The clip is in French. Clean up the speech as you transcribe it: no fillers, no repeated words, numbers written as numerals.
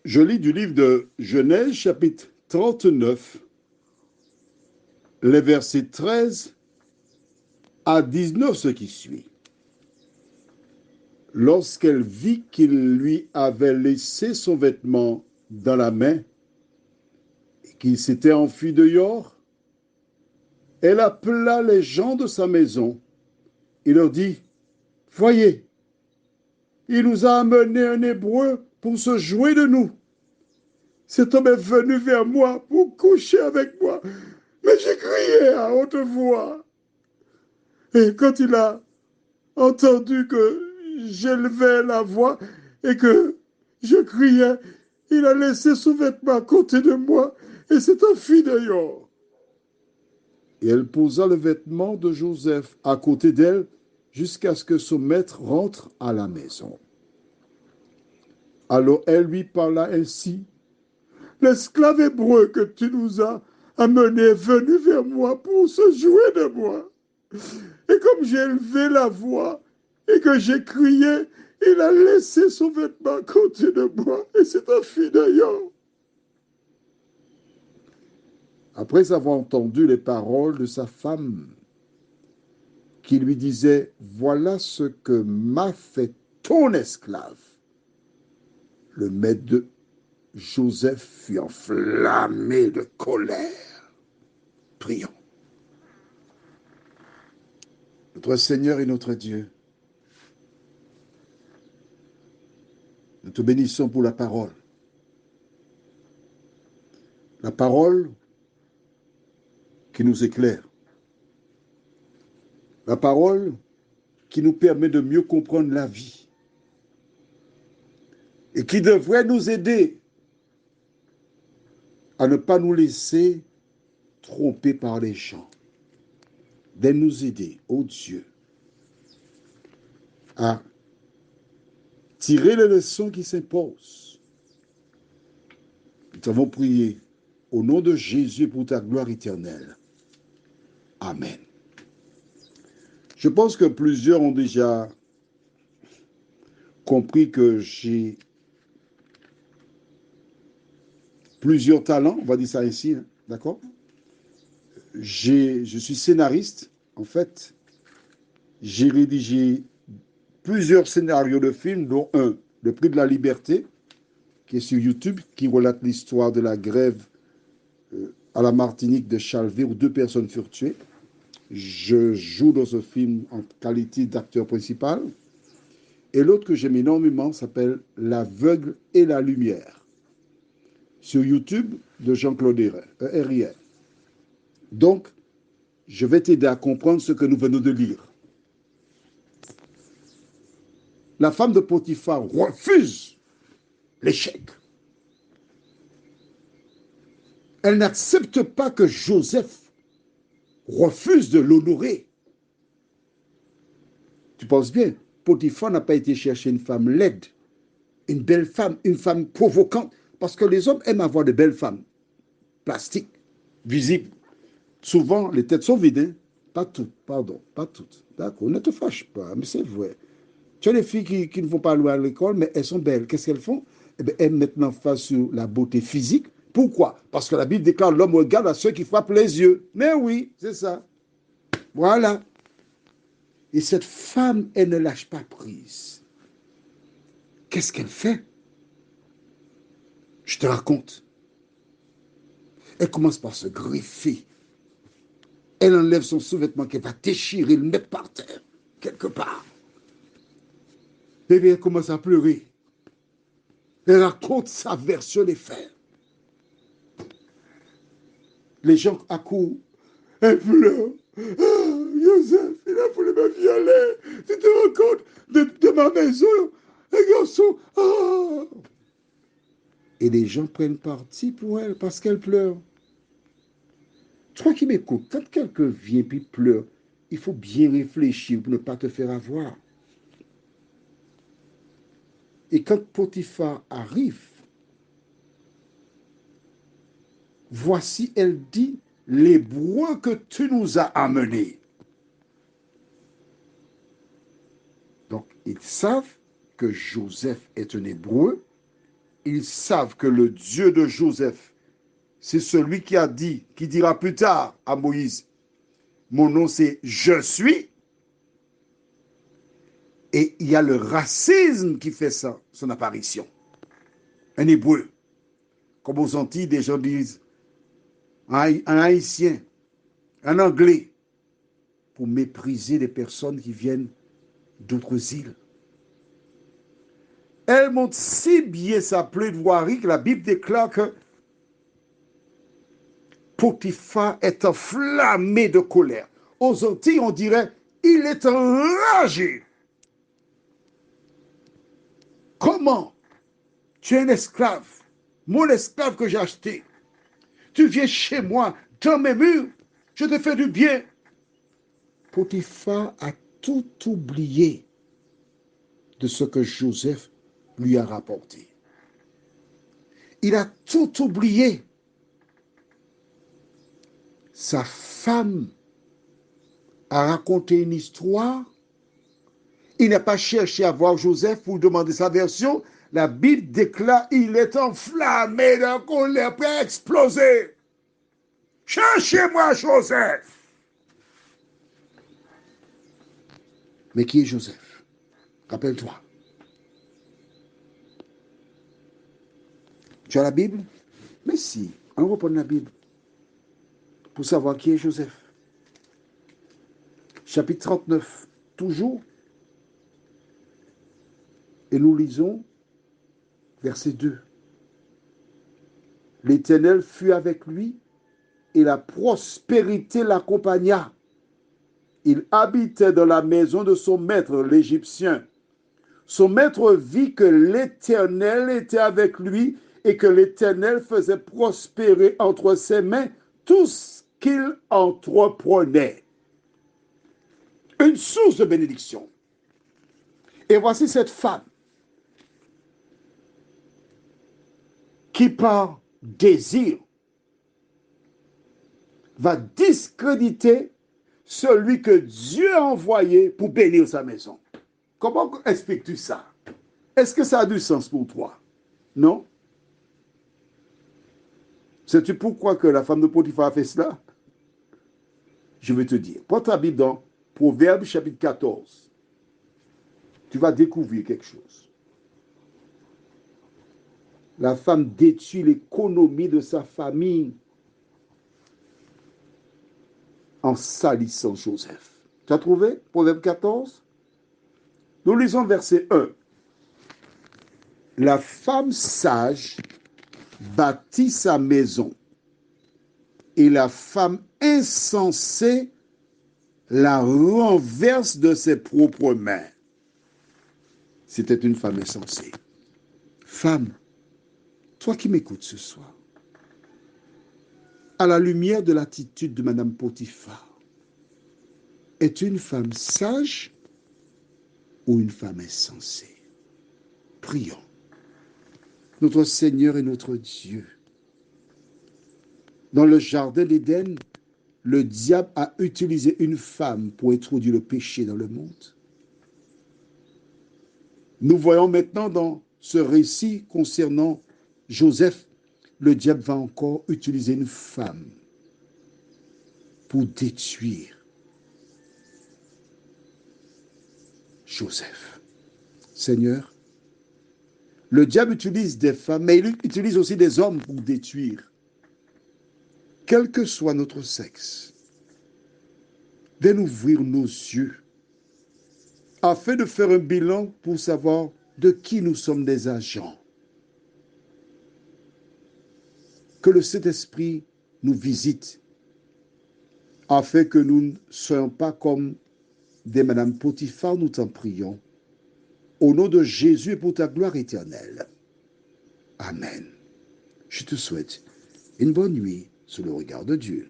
Je lis du livre de Genèse, chapitre 39, les versets 13 à 19, ce qui suit. Lorsqu'elle vit qu'il lui avait laissé son vêtement dans la main et qu'il s'était enfui dehors, elle appela les gens de sa maison et leur dit, voyez, il nous a amené un Hébreu pour se jouer de nous. Cet homme est venu vers moi pour coucher avec moi, mais j'ai crié à haute voix. Et quand il a entendu que j'élevais la voix et que je criais, il a laissé son vêtement à côté de moi et s'est enfui dehors. Et elle posa le vêtement de Joseph à côté d'elle jusqu'à ce que son maître rentre à la maison. Alors elle lui parla ainsi, l'esclave hébreu que tu nous as amené est venu vers moi pour se jouer de moi. Et comme j'ai élevé la voix et que j'ai crié, il a laissé son vêtement à côté de moi et s'est enfui d'ailleurs. Après avoir entendu les paroles de sa femme, qui lui disait, voilà ce que m'a fait ton esclave, le maître de Joseph fut enflammé de colère. Prions. Notre Seigneur et notre Dieu, nous te bénissons pour la parole. La parole qui nous éclaire. La parole qui nous permet de mieux comprendre la vie et qui devrait nous aider à ne pas nous laisser tromper par les gens, de nous aider, ô Dieu, à tirer les leçons qui s'imposent. Nous t'avons prié au nom de Jésus pour ta gloire éternelle. Amen. Je pense que plusieurs ont déjà compris que j'ai plusieurs talents, on va dire ça ainsi, hein, d'accord? Je suis scénariste, en fait. J'ai rédigé plusieurs scénarios de films, dont un, Le Prix de la Liberté, qui est sur YouTube, qui relate l'histoire de la grève à la Martinique de Chalvet, où 2 personnes furent tuées. Je joue dans ce film en qualité d'acteur principal. Et l'autre que j'aime énormément s'appelle L'aveugle et la lumière, sur YouTube de Jean-Claude Herrière. Donc, je vais t'aider à comprendre ce que nous venons de lire. La femme de Potiphar refuse l'échec. Elle n'accepte pas que Joseph refuse de l'honorer. Tu penses bien, Potiphar n'a pas été chercher une femme laide, une belle femme, une femme provocante, parce que les hommes aiment avoir de belles femmes, plastiques, visibles. Souvent, les têtes sont vides, hein? Pas toutes, pardon, pas toutes. D'accord, ne te fâche pas, mais c'est vrai. Tu as des filles qui ne vont pas loin à l'école, mais elles sont belles. Qu'est-ce qu'elles font? Eh bien, elles mettent l'emphase sur la beauté physique. Pourquoi? Parce que la Bible déclare l'homme regarde à ceux qui frappent les yeux. Mais oui, c'est ça. Voilà. Et cette femme, elle ne lâche pas prise. Qu'est-ce qu'elle fait? Je te raconte. Elle commence par se greffer. Elle enlève son sous-vêtement qu'elle va déchirer, le mettre par terre, quelque part. Et bien, elle commence à pleurer. Elle raconte sa version des faits. Les gens accourent. Elle pleure. Ah, Joseph, il a voulu me violer. Tu te rends compte de ma maison? Un garçon. Ah. Et les gens prennent parti pour elle parce qu'elle pleure. Toi qui m'écoutes, quand quelqu'un vient puis pleure, il faut bien réfléchir pour ne pas te faire avoir. Et quand Potiphar arrive, voici, elle dit, l'hébreu que tu nous as amené. Donc, ils savent que Joseph est un hébreu, ils savent que le Dieu de Joseph, c'est celui qui a dit, qui dira plus tard à Moïse, mon nom c'est Je suis. Et il y a le racisme qui fait ça, son apparition. Un hébreu. Comme aux Antilles, des gens disent un haïtien, un anglais, pour mépriser les personnes qui viennent d'autres îles. Elle montre si bien sa plaidoirie que la Bible déclare que Potiphar est enflammé de colère. Aux Antilles, on dirait, il est enragé. Comment? Tu es un esclave, mon esclave que j'ai acheté. Tu viens chez moi, dans mes murs, je te fais du bien. Potiphar a tout oublié de ce que Joseph lui a rapporté. Il a tout oublié. Sa femme a raconté une histoire. Il n'a pas cherché à voir Joseph pour demander sa version. La Bible déclare qu'il est enflammé de colère, prêt à exploser. Cherchez-moi Joseph. Mais qui est Joseph? Rappelle-toi. Tu as la Bible? Mais si, on reprend la Bible pour savoir qui est Joseph. Chapitre 39, toujours. Et nous lisons verset 2. L'Éternel fut avec lui et la prospérité l'accompagna. Il habitait dans la maison de son maître, l'Égyptien. Son maître vit que l'Éternel était avec lui et que l'Éternel faisait prospérer entre ses mains tout ce qu'il entreprenait. Une source de bénédiction. Et voici cette femme qui, par désir, va discréditer celui que Dieu a envoyé pour bénir sa maison. Comment expliques-tu ça? Est-ce que ça a du sens pour toi? Non? Sais-tu pourquoi que la femme de Potiphar a fait cela? Je vais te dire. Prends ta Bible dans Proverbes chapitre 14. Tu vas découvrir quelque chose. La femme détruit l'économie de sa famille en salissant Joseph. Tu as trouvé? Proverbe 14? Nous lisons verset 1. La femme sage bâtit sa maison et la femme insensée la renverse de ses propres mains. C'était une femme insensée. Femme, toi qui m'écoutes ce soir, à la lumière de l'attitude de Madame Potiphar, es-tu une femme sage ou une femme insensée? Prions. Notre Seigneur et notre Dieu, dans le jardin d'Éden, le diable a utilisé une femme pour introduire le péché dans le monde. Nous voyons maintenant dans ce récit concernant Joseph, le diable va encore utiliser une femme pour détruire Joseph. Seigneur, le diable utilise des femmes, mais il utilise aussi des hommes pour détruire. Quel que soit notre sexe, de nous ouvrir nos yeux afin de faire un bilan pour savoir de qui nous sommes des agents. Que le Saint-Esprit nous visite afin que nous ne soyons pas comme des Madame Potiphar, nous t'en prions. Au nom de Jésus et pour ta gloire éternelle. Amen. Je te souhaite une bonne nuit sous le regard de Dieu.